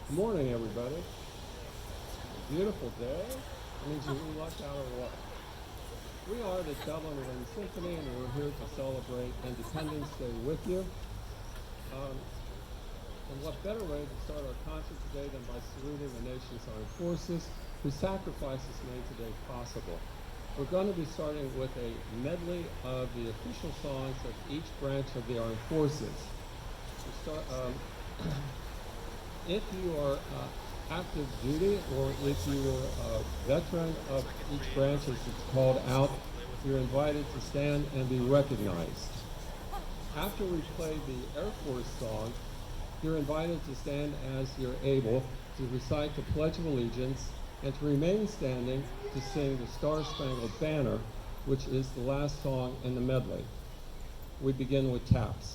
Good morning, everybody. A beautiful day. That means you lucked out or what? We are the Dublin Wind Symphony, and we're here to celebrate Independence Day with you. And what better way to start our concert today than by saluting the nation's armed forces whose sacrifices made today possible. We're going to be starting with a medley of the official songs of each branch of the armed forces. If you are active duty or if you are a veteran of each branch as it's called out, you're invited to stand and be recognized. After we play the Air Force song, you're invited to stand as you're able to recite the Pledge of Allegiance and to remain standing to sing the Star-Spangled Banner, which is the last song in the medley. We begin with taps.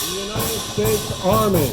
United States Army.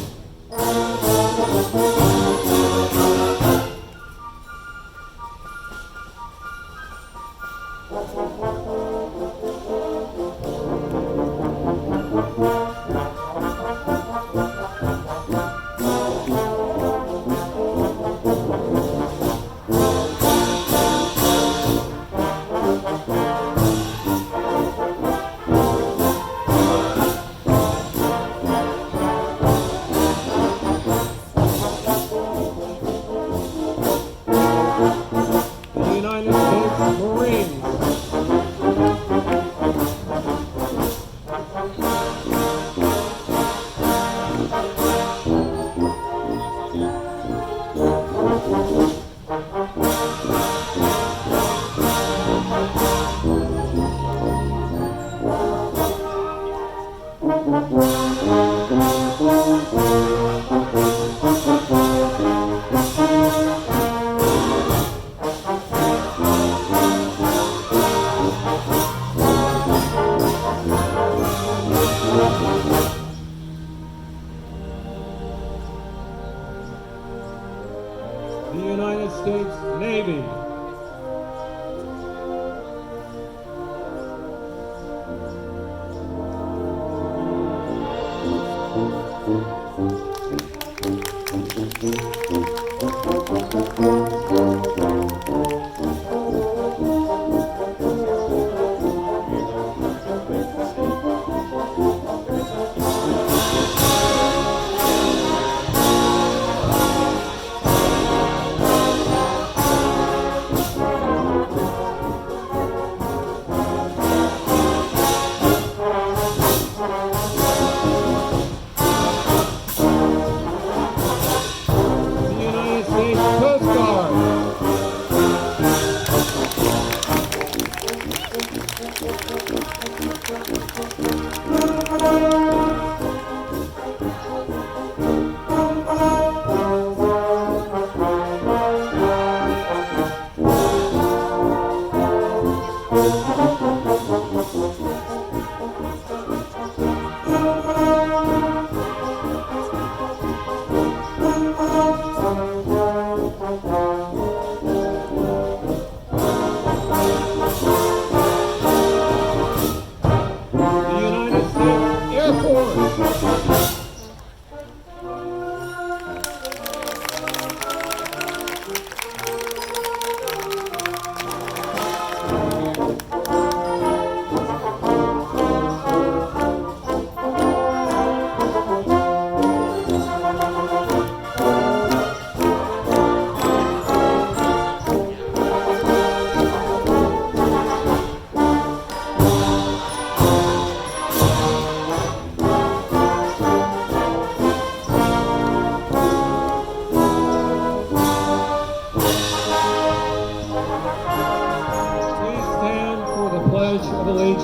The United States Navy.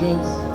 allegiance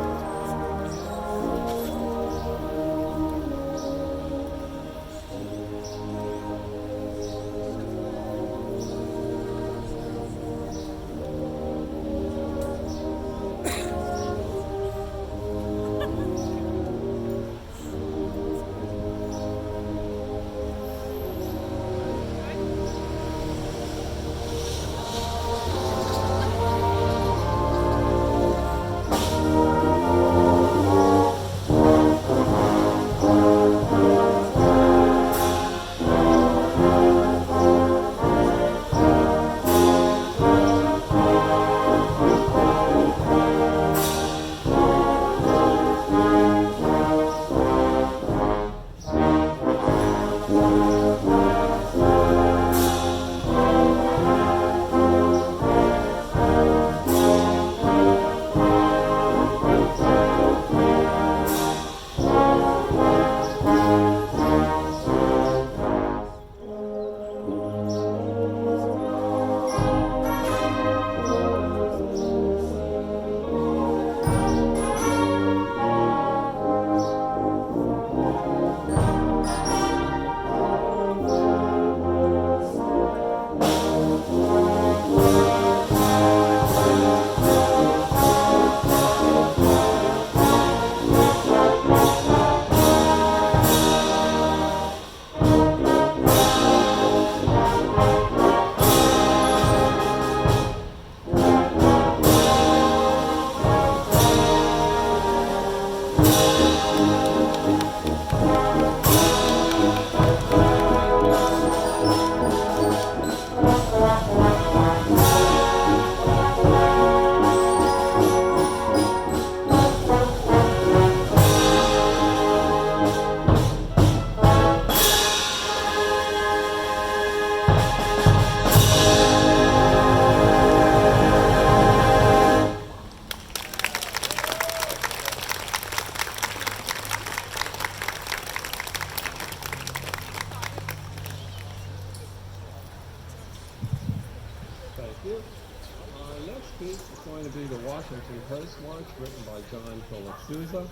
written by John Philip Sousa.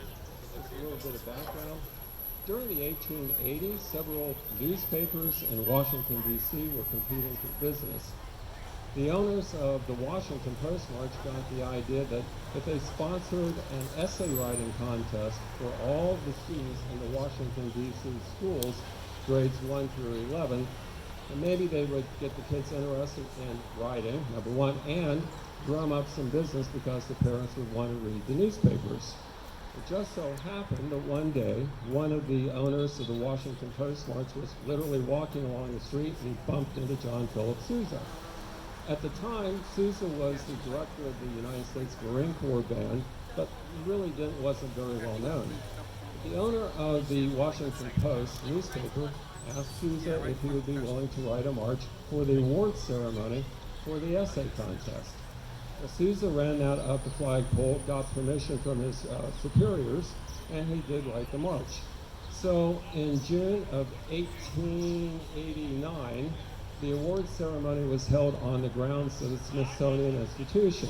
Just a little bit of background. During the 1880s, several newspapers in Washington, D.C. were competing for business. The owners of the Washington Post March got the idea that if they sponsored an essay writing contest for all the students in the Washington, D.C. schools, grades 1 through 11, then maybe they would get the kids interested in writing, number one, and drum up some business because the parents would want to read the newspapers. It just so happened that one day, one of the owners of the Washington Post March was literally walking along the street and he bumped into John Philip Sousa. At the time, Sousa was the director of the United States Marine Corps Band, but he really wasn't very well known. The owner of the Washington Post newspaper asked Sousa if he would be willing to write a march for the award ceremony for the essay contest. Sousa ran out up the flagpole, got permission from his superiors, and he did write the march. So in June of 1889, the award ceremony was held on the grounds of the Smithsonian Institution.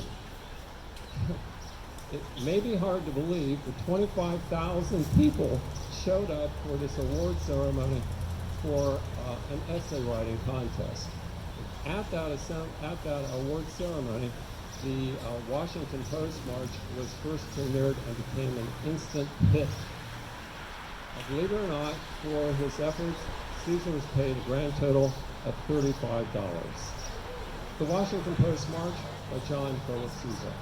It may be hard to believe, but 25,000 people showed up for this award ceremony for an essay writing contest. At that award ceremony, the Washington Post March was first premiered and became an instant hit. Believe it or not, for his efforts, Sousa was paid a grand total of $35. The Washington Post March by John Philip Sousa.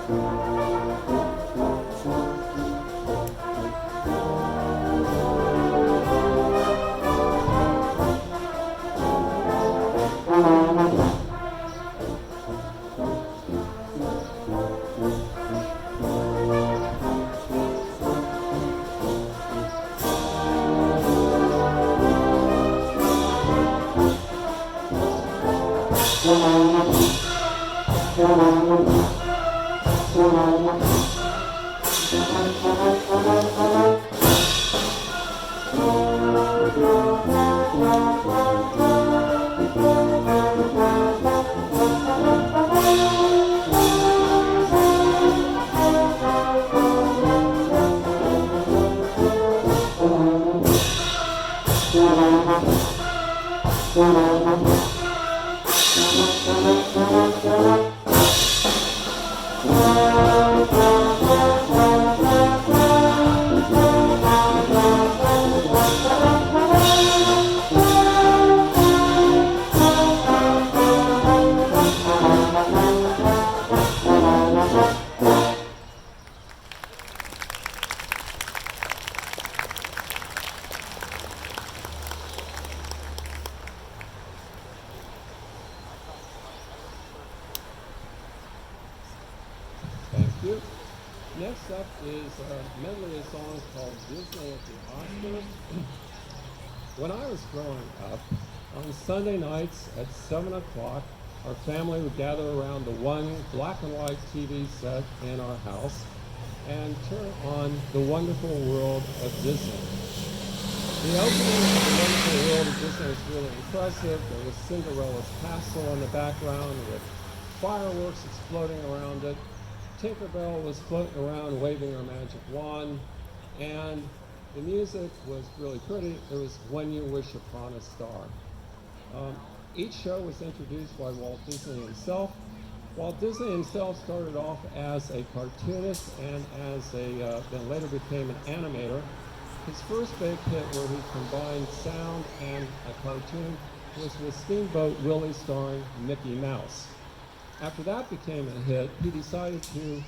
Thank you. Next up is a medley of songs called Disney at the Oscars. When I was growing up, on Sunday nights at 7 o'clock, our family would gather around the one black and white TV set in our house and turn on The Wonderful World of Disney. The opening of The Wonderful World of Disney was really impressive. There was Cinderella's castle in the background with fireworks exploding around it. Tinkerbell was floating around waving her magic wand, and the music was really pretty. It was When You Wish Upon a Star. Each show was introduced by Walt Disney himself. Walt Disney himself started off as a cartoonist and then later became an animator. His first big hit where he combined sound and a cartoon was with Steamboat Willie starring Mickey Mouse. After that became a hit, he decided to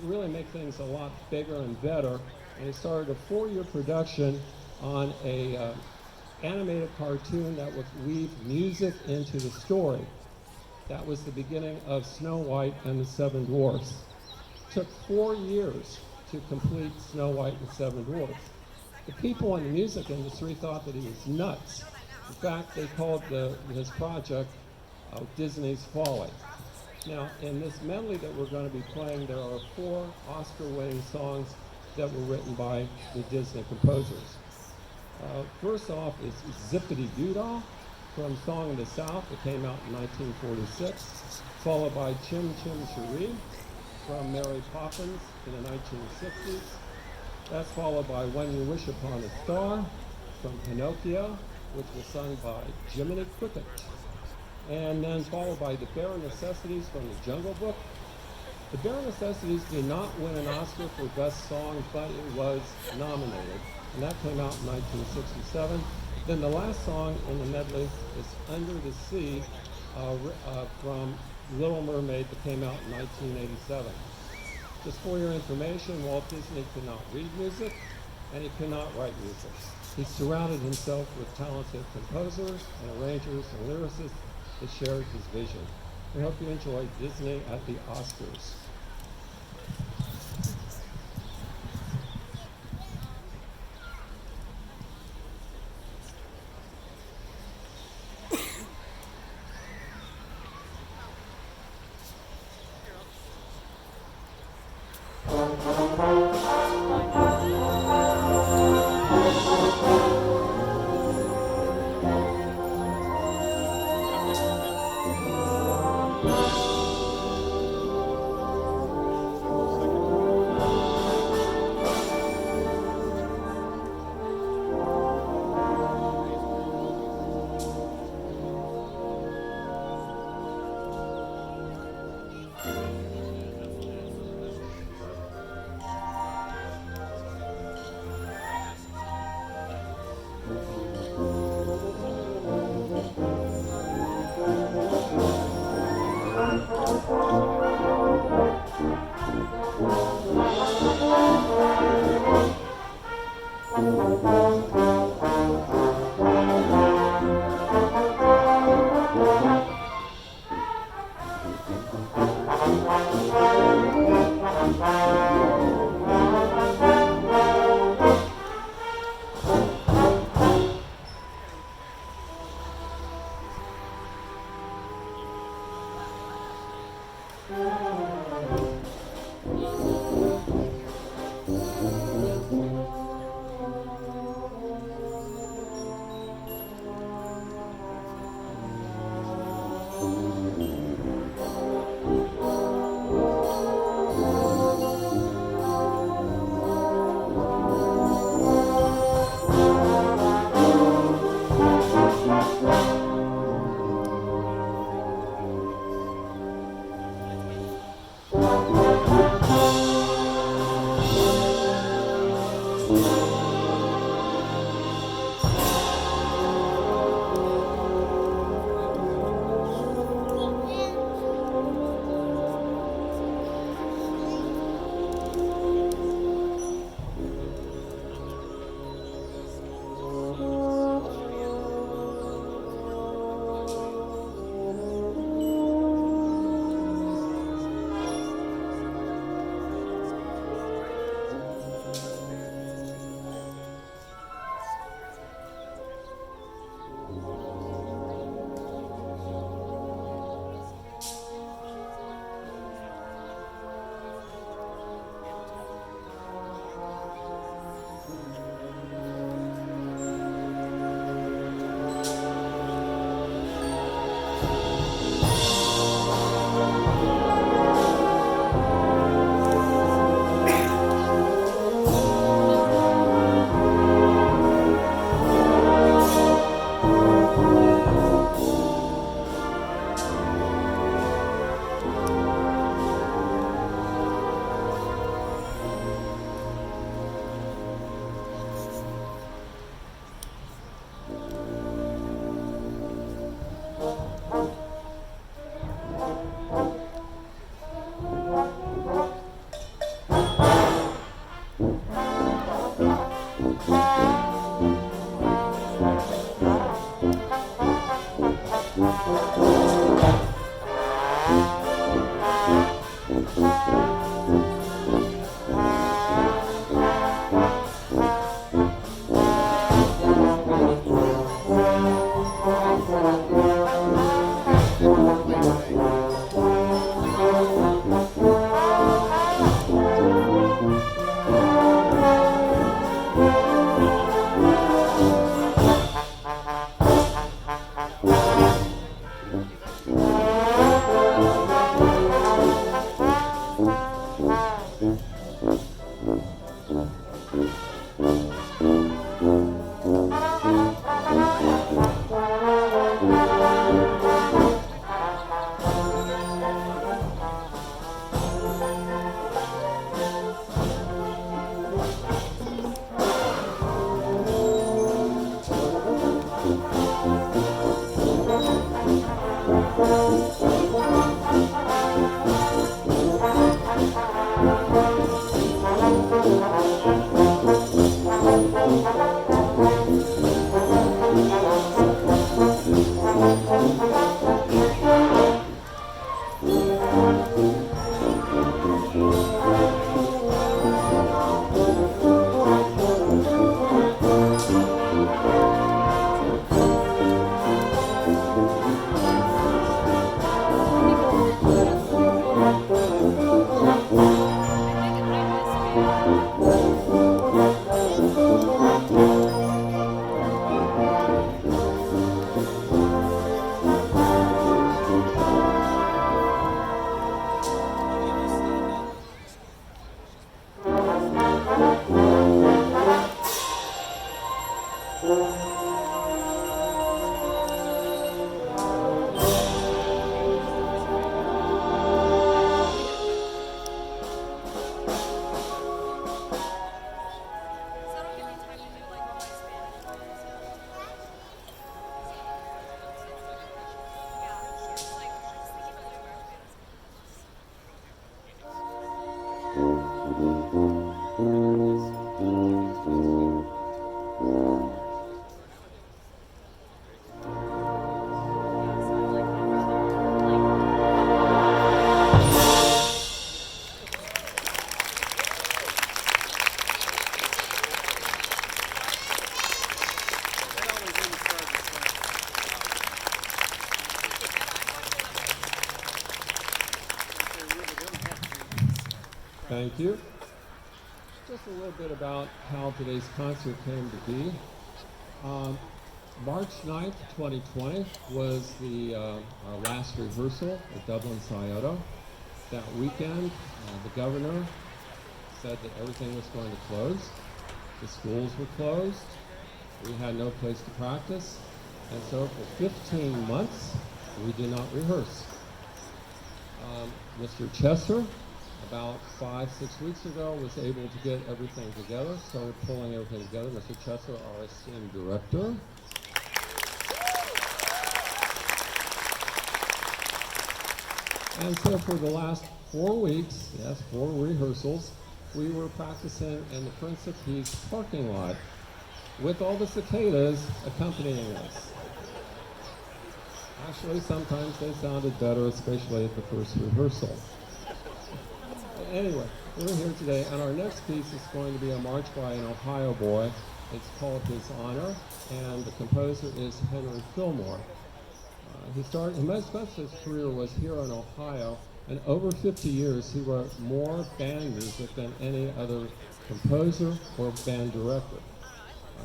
really make things a lot bigger and better, and he started a 4-year production on a animated cartoon that would weave music into the story. That was the beginning of Snow White and the Seven Dwarfs. It took 4 years to complete Snow White and the Seven Dwarfs. The people in the music industry thought that he was nuts. In fact, they called his project Disney's Folly. Now, in this medley that we're going to be playing, there are 4 Oscar-winning songs that were written by the Disney composers. First off is Zippity Doo-Dah from Song of the South that came out in 1946, followed by Chim Chim Cheree from Mary Poppins in the 1960s. That's followed by When You Wish Upon a Star from Pinocchio, which was sung by Jiminy Cricket. And then followed by The Bare Necessities from The Jungle Book. The Bare Necessities did not win an Oscar for Best Song, but it was nominated, and that came out in 1967. Then the last song in the medley is Under the Sea from Little Mermaid that came out in 1987. Just for your information, Walt Disney could not read music, and he could not write music. He surrounded himself with talented composers and arrangers and lyricists that shared his vision. We hope you enjoy Disney at the Oscars. Thank you. Just a little bit about how today's concert came to be. March 9th, 2020 was our last rehearsal at Dublin Scioto. That weekend, the governor said that everything was going to close. The schools were closed. We had no place to practice. And so for 15 months, we did not rehearse. Mr. Chesser, about 5-6 weeks ago, was able to get everything together, started pulling everything together. Mr. Chesser, our esteemed director. And so for the last 4 weeks, yes, 4 rehearsals, we were practicing in the Prince of Peace parking lot with all the cicadas accompanying us. Actually, sometimes they sounded better, especially at the first rehearsal. Anyway, we're here today, and our next piece is going to be a march by an Ohio boy. It's called His Honor, and the composer is Henry Fillmore. Most of his career was here in Ohio, and over 50 years he wrote more band music than any other composer or band director.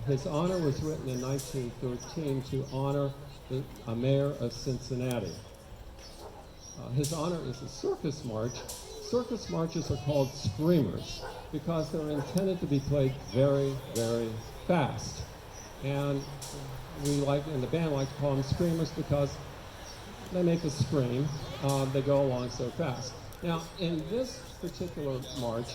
His Honor was written in 1913 to honor a mayor of Cincinnati. His Honor is a circus march. Circus marches are called screamers because they're intended to be played very, very fast. And we in the band like to call them screamers because they make us scream. They go along so fast. Now, in this particular march,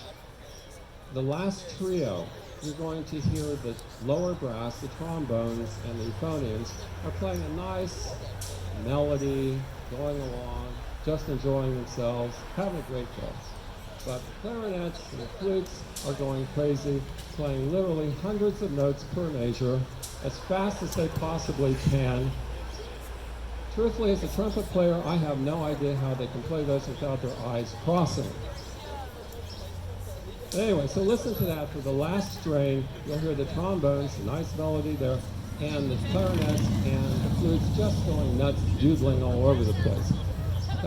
the last trio, you're going to hear the lower brass, the trombones, and the euphoniums are playing a nice melody, going along, just enjoying themselves, having a great day. But the clarinets and the flutes are going crazy, playing literally hundreds of notes per measure, as fast as they possibly can. Truthfully, as a trumpet player, I have no idea how they can play those without their eyes crossing. Anyway, so listen to that. For the last strain, you'll hear the trombones, a nice melody there, and the clarinets and the flutes just going nuts, doodling all over the place.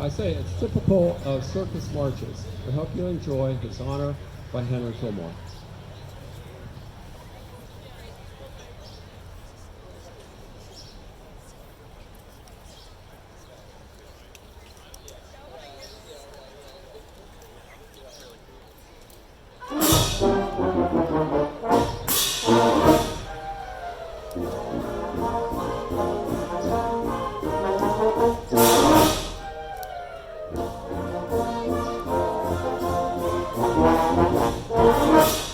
I say it's typical of circus marches. I hope you enjoy His Honor by Henry Fillmore. Thank you.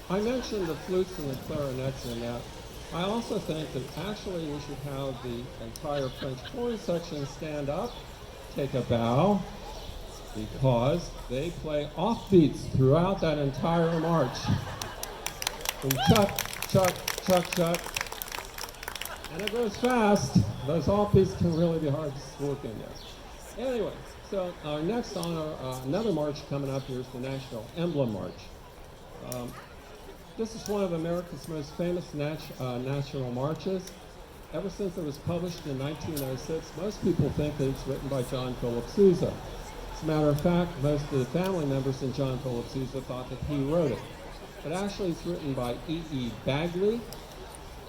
I mentioned the flutes and the clarinets in that. I also think that actually we should have the entire French horn section stand up, take a bow, because they play offbeats throughout that entire march. From chuck, chuck, chuck, chuck, and it goes fast. Those offbeats can really be hard to work in there. Anyway, so our next honor, another march coming up here is the National Emblem March. This is one of America's most famous national marches. Ever since it was published in 1906, most people think that it's written by John Philip Sousa. As a matter of fact, most of the family members in John Philip Sousa thought that he wrote it. But actually it's written by E.E. Bagley.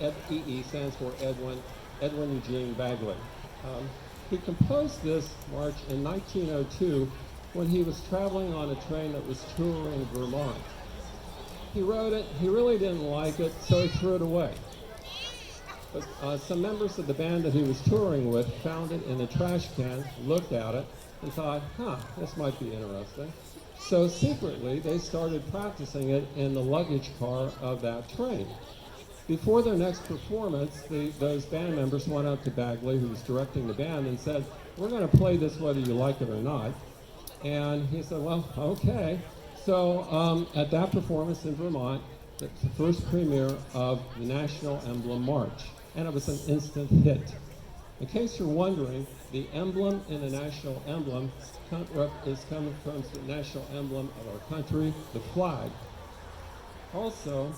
E.E. stands for Edwin Eugene Bagley. He composed this march in 1902 when he was traveling on a train that was touring Vermont. He wrote it, he really didn't like it, so he threw it away. But some members of the band that he was touring with found it in a trash can, looked at it, and thought, this might be interesting. So secretly, they started practicing it in the luggage car of that train. Before their next performance, those band members went up to Bagley, who was directing the band, and said, we're going to play this whether you like it or not. And he said, well, okay. So at that performance in Vermont, it's the first premiere of the National Emblem March, and it was an instant hit. In case you're wondering, the emblem in the national emblem is coming from the national emblem of our country, the flag. Also,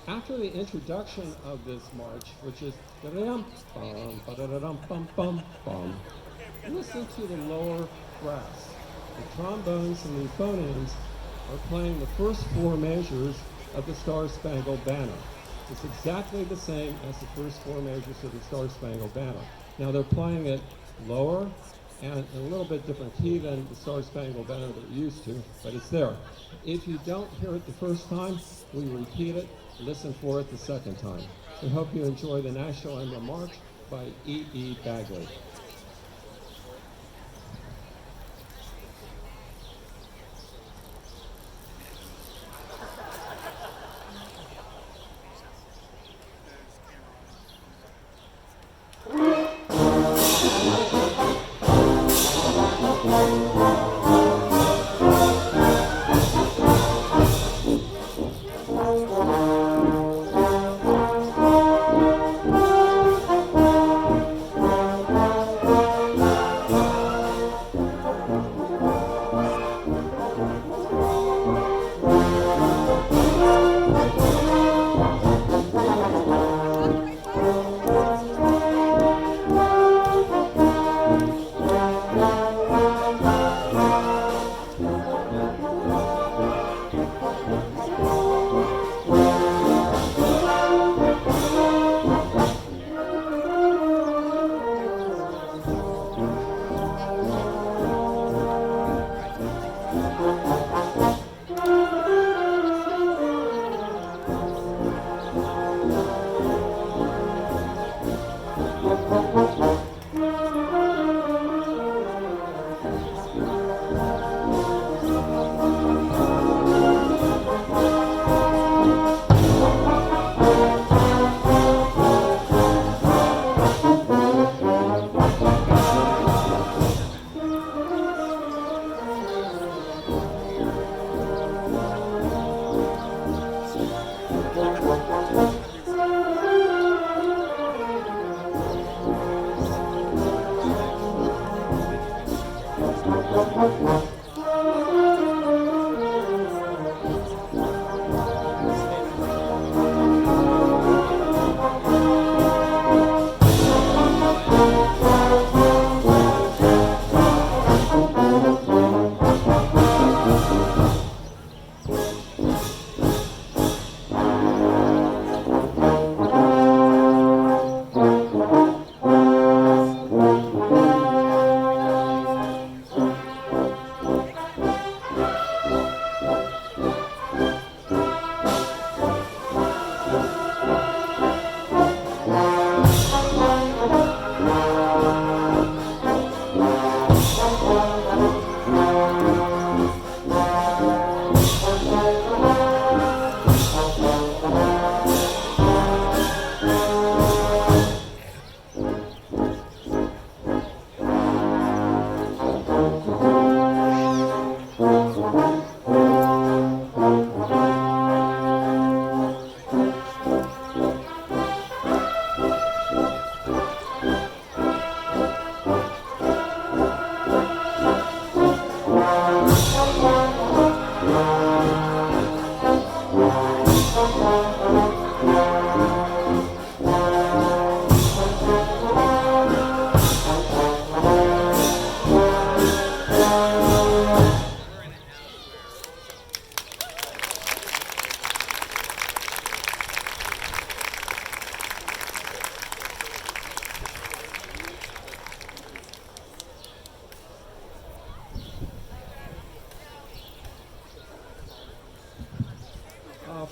after the introduction of this march, which is listen to the lower brass. The trombones and the euphoniums are playing the first four measures of the Star-Spangled Banner. It's exactly the same as the first four measures of the Star-Spangled Banner. Now they're playing it lower and in a little bit different key than the Star-Spangled Banner that we're used to, but it's there. If you don't hear it the first time, we repeat it, listen for it the second time. We hope you enjoy the National Emblem March by E.E. Bagley.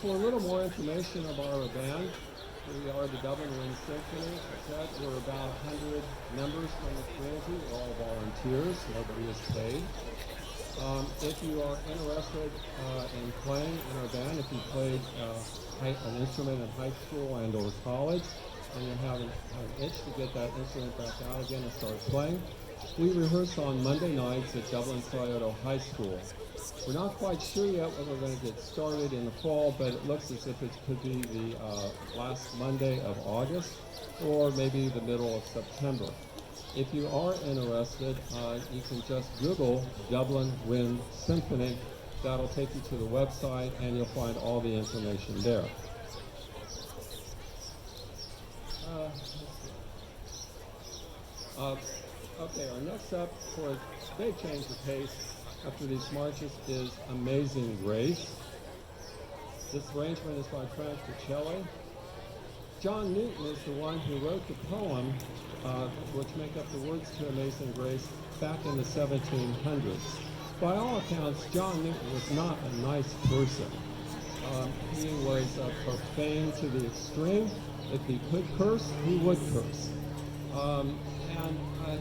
for a little more information about our band, we are the Dublin Wind Symphony. As I said, we're about 100 members from the community. We're all volunteers. Nobody is paid. If you are interested in playing in our band, if you played an instrument in high school and or college, and you have an itch to get that instrument back out again and start playing, we rehearse on Monday nights at Dublin Scioto High School. We're not quite sure yet when we're going to get started in the fall, but it looks as if it could be the last Monday of August or maybe the middle of September. If you are interested, you can just Google Dublin Wind Symphony. That'll take you to the website and you'll find all the information there. Okay, our next up for a big change of pace after these marches is Amazing Grace. This arrangement is by Frank Ticelli. John Newton is the one who wrote the poem which make up the words to Amazing Grace back in the 1700s. By all accounts, John Newton was not a nice person. He was profane to the extreme. If he could curse, he would curse. And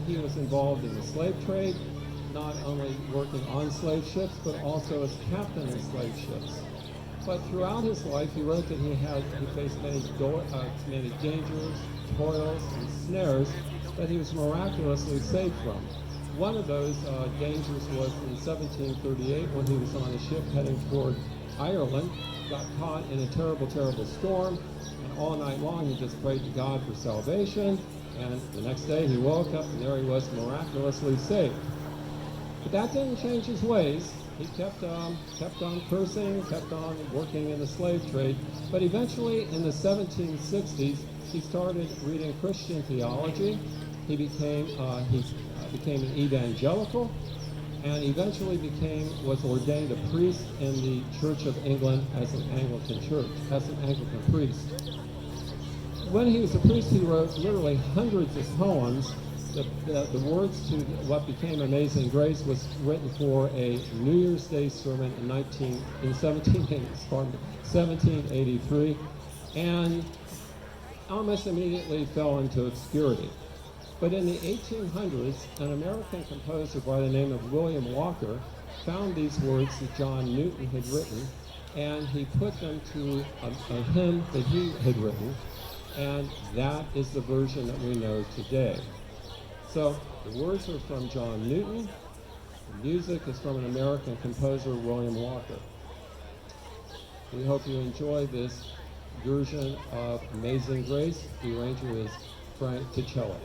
he was involved in the slave trade, not only working on slave ships, but also as captain of slave ships. But throughout his life, he wrote that he faced many dangers, toils, and snares that he was miraculously saved from. One of those dangers was in 1738 when he was on a ship heading toward Ireland, got caught in a terrible, terrible storm, and all night long he just prayed to God for salvation, and the next day he woke up and there he was miraculously saved. But that didn't change his ways. He kept on cursing, kept on working in the slave trade. But eventually, in the 1760s, he started reading Christian theology. He became an evangelical, and eventually was ordained a priest in the Church of England as an Anglican priest. When he was a priest, he wrote literally hundreds of poems. The words to what became Amazing Grace was written for a New Year's Day sermon in 1783, and almost immediately fell into obscurity. But in the 1800s, an American composer by the name of William Walker found these words that John Newton had written, and he put them to a hymn that he had written, and that is the version that we know today. So the words are from John Newton, the music is from an American composer, William Walker. We hope you enjoy this version of Amazing Grace. The arranger is Frank Ticelli.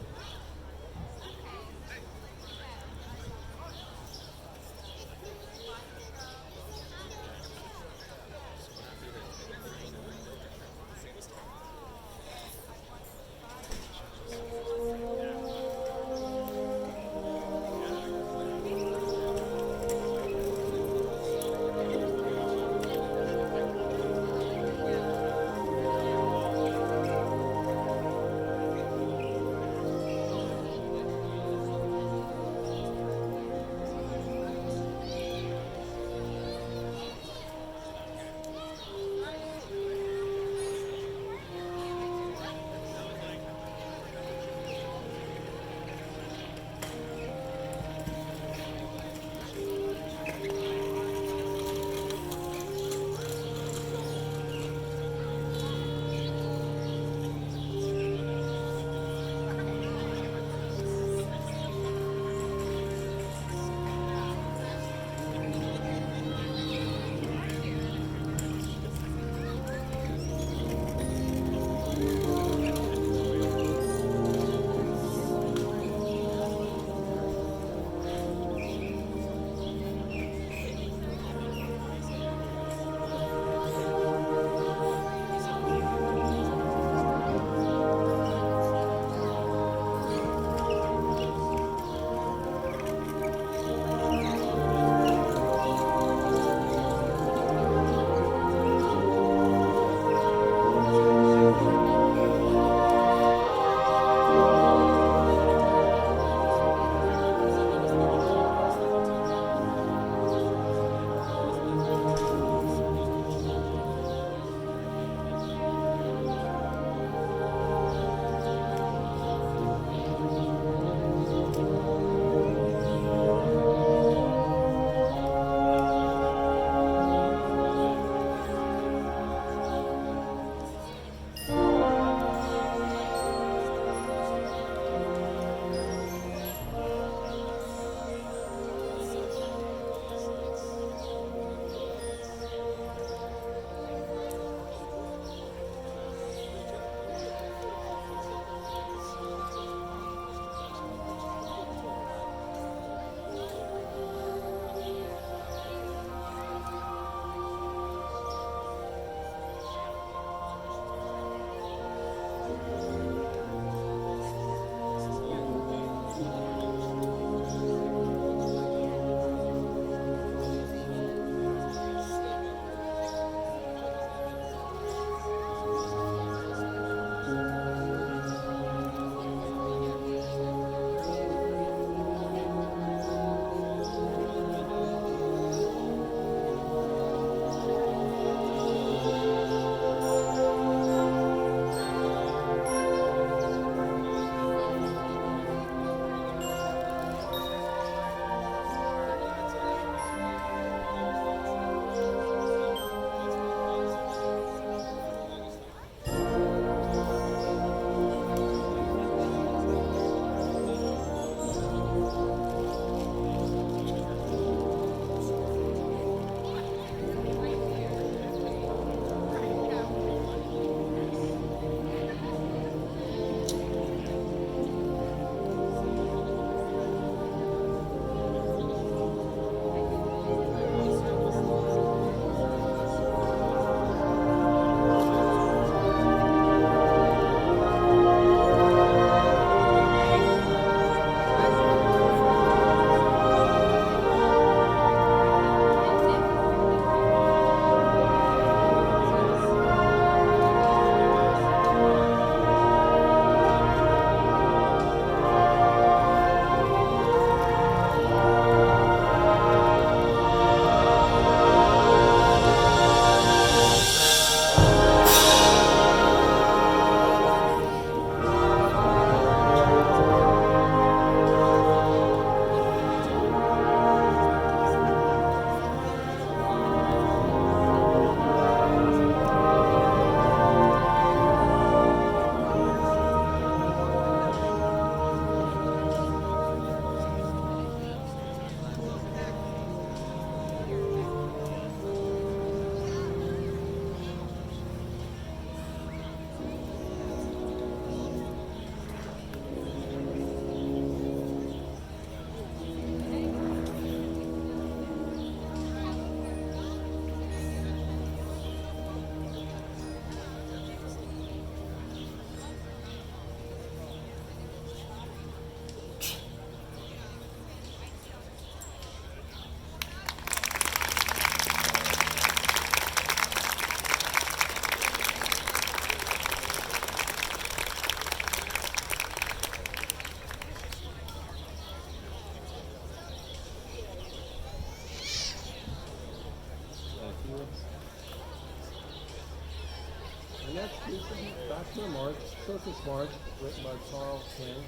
to a march, circus march, written by Carl King.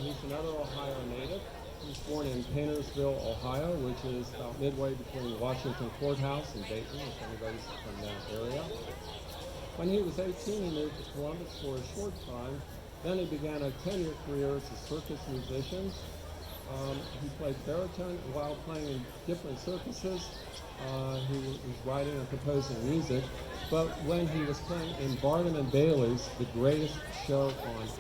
He's another Ohio native. He was born in Paintersville, Ohio, which is about midway between Washington Courthouse and Dayton, if anybody's from that area. When he was 18, he moved to Columbus for a short time. Then he began a 10-year career as a circus musician. He played baritone while playing in different circuses. He was writing and composing music. But when he was playing in Barnum and Bailey's The Greatest Show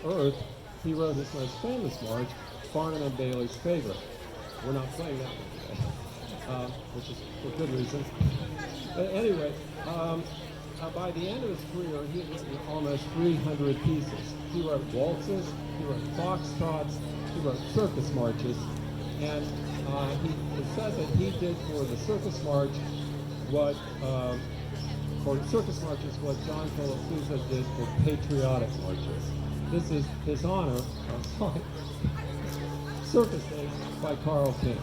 on Earth, he wrote his most famous march, Barnum and Bailey's Favorite. We're not playing that one today, which is for good reason. But anyway, by the end of his career, he had written almost 300 pieces. He wrote waltzes, he wrote foxtrots, he wrote circus marches, and it said that he did for the circus march what John Philip Sousa did for patriotic marches. This is his honor, Circus Days by Carl King.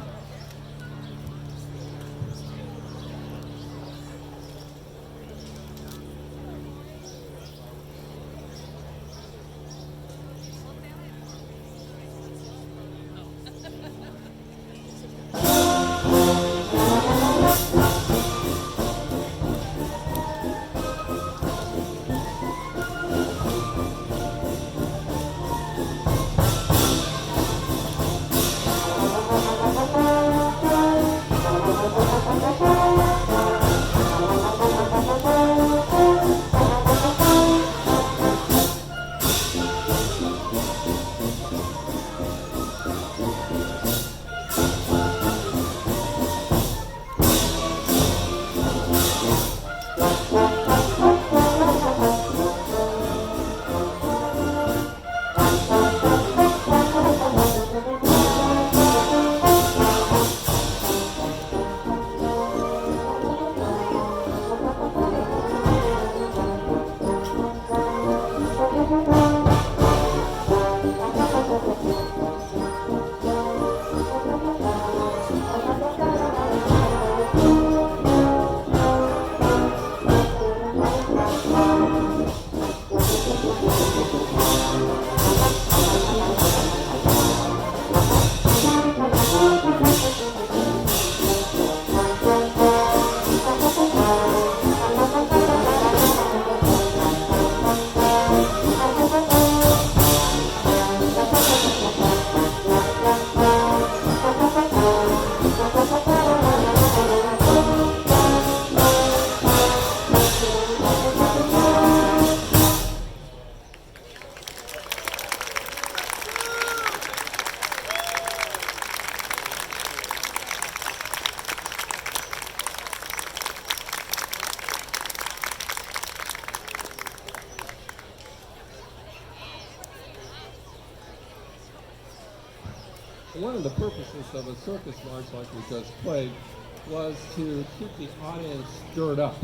One of the purposes of a circus march like we just played was to keep the audience stirred up.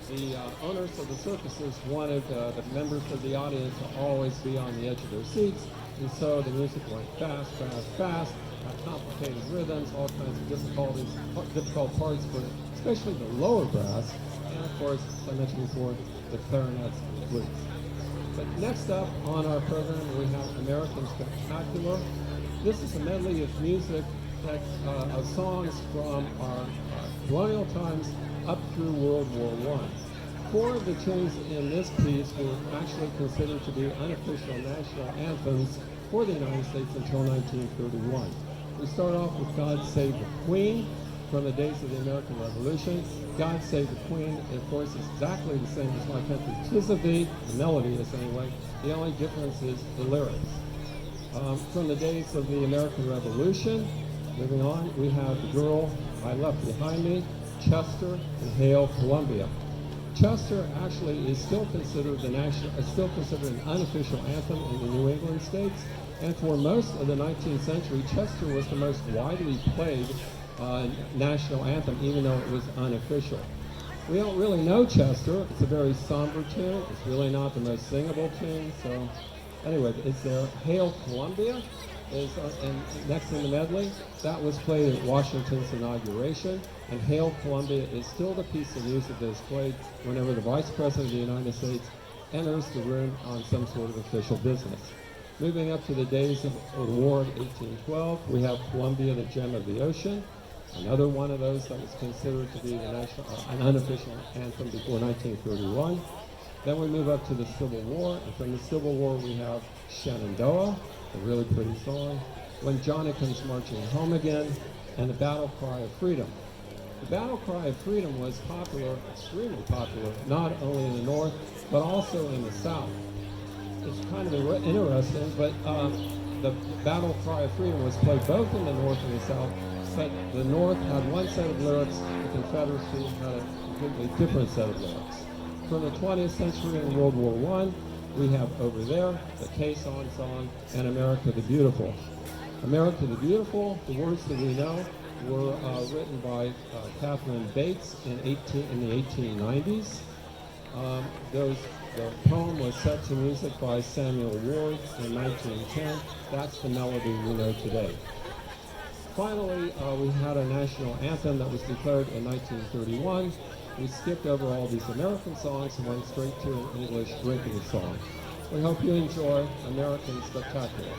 The owners of the circuses wanted the members of the audience to always be on the edge of their seats, and so the music went fast, fast, fast, complicated rhythms, all kinds of difficult parts for especially the lower brass, and of course, as I mentioned before, the clarinets and the flutes. But next up on our program, we have American Spectacular. This is a medley of music of songs from our colonial times up through World War I. 4 of the tunes in this piece were actually considered to be unofficial national anthems for the United States until 1931. We start off with God Save the Queen from the days of the American Revolution. God Save the Queen, of course, is exactly the same as My Country 'Tis of Thee. The melody is anyway. The only difference is the lyrics. From the days of the American Revolution, moving on, we have The Girl I Left Behind Me, Chester, and Hail Columbia. Chester actually is still considered an unofficial anthem in the New England states, and for most of the 19th century, Chester was the most widely played national anthem, even though it was unofficial. We don't really know Chester. It's a very somber tune. It's really not the most singable tune, so anyway, it's there. Hail Columbia is next in the medley. That was played at Washington's inauguration, and Hail Columbia is still the piece of music that is played whenever the Vice President of the United States enters the room on some sort of official business. Moving up to the days of the war of 1812, we have Columbia, the Gem of the Ocean, another one of those that was considered to be the national, an unofficial anthem before 1931. Then we move up to the Civil War, and from the Civil War we have Shenandoah, a really pretty song, When Johnny Comes Marching Home Again, and the Battle Cry of Freedom. The Battle Cry of Freedom was popular, extremely popular, not only in the North, but also in the South. It's kind of interesting, but the Battle Cry of Freedom was played both in the North and the South, but the North had one set of lyrics, the Confederacy had a completely different set of lyrics. From the 20th century and World War I, we have Over There, the Quezon song, and America the Beautiful. America the Beautiful, the words that we know, were written by Catherine Bates in the 1890s. The poem was set to music by Samuel Ward in 1910. That's the melody we know today. Finally, we had a national anthem that was declared in 1931. We skipped over all these American songs and went straight to an English drinking song. We hope you enjoy American Spectacular.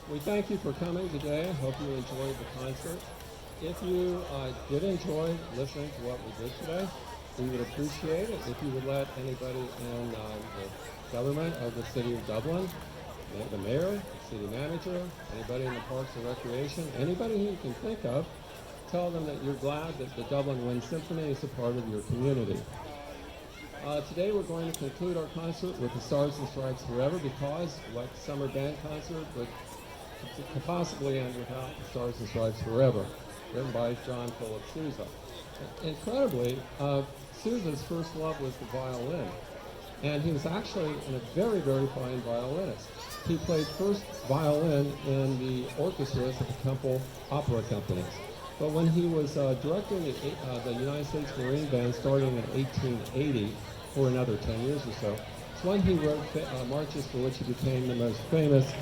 We thank you for coming today. I hope you enjoyed the concert. If you did enjoy listening to what we did today, we would appreciate it if you would let anybody in the government of the city of Dublin, the mayor, the city manager, anybody in the Parks and Recreation, anybody who you can think of, tell them that you're glad that the Dublin Wind Symphony is a part of your community. Today we're going to conclude our concert with the Stars and Stripes Forever because, like the summer band concert, but could possibly end without the Stars and Stripes Forever, written by John Philip Sousa. Incredibly, Sousa's first love was the violin, and he was actually a very, very fine violinist. He played first violin in the orchestras of a couple opera companies. But when he was directing the United States Marine Band starting in 1880 for another 10 years or so, it's when he wrote marches for which he became the most famous: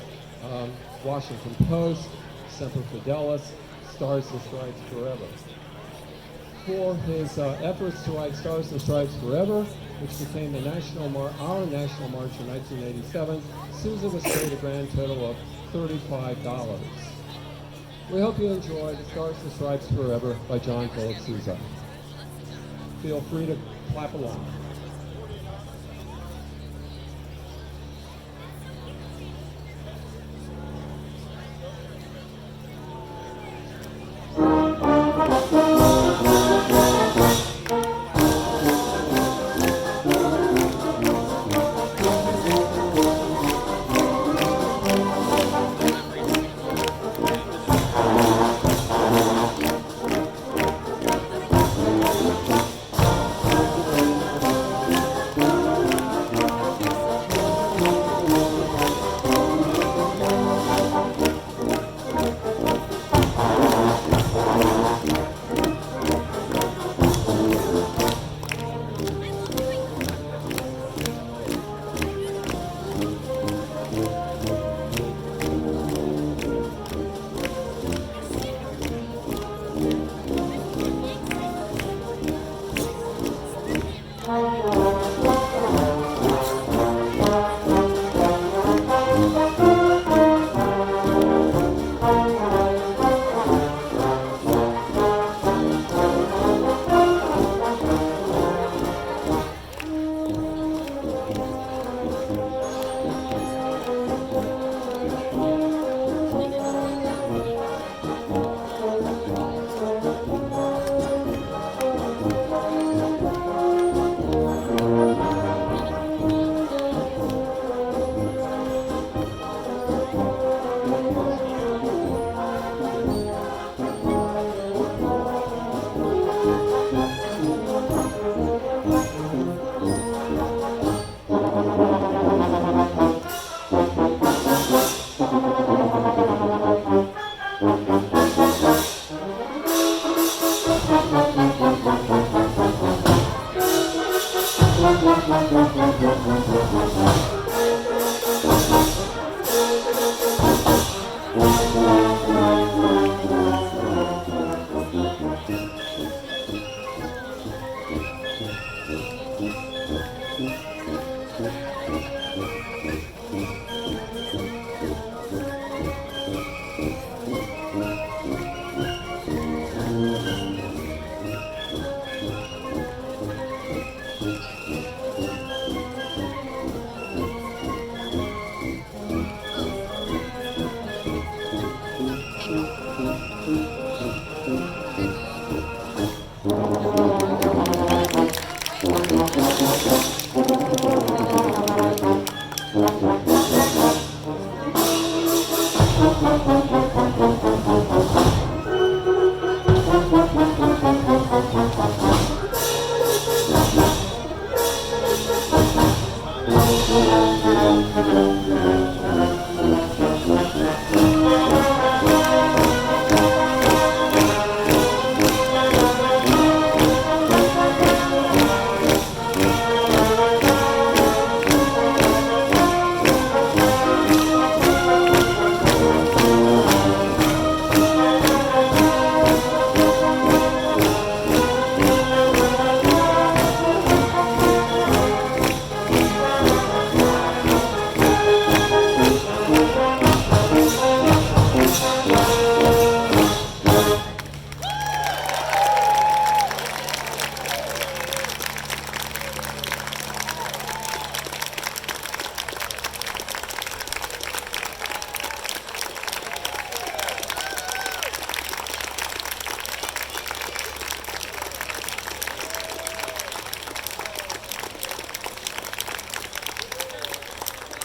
Washington Post, Semper Fidelis, Stars and Stripes Forever. For his efforts to write Stars and Stripes Forever, which became our national march in 1987, Sousa was paid a grand total of $35. We hope you enjoy the Stars and Stripes Forever by John Philip Sousa. Feel free to clap along.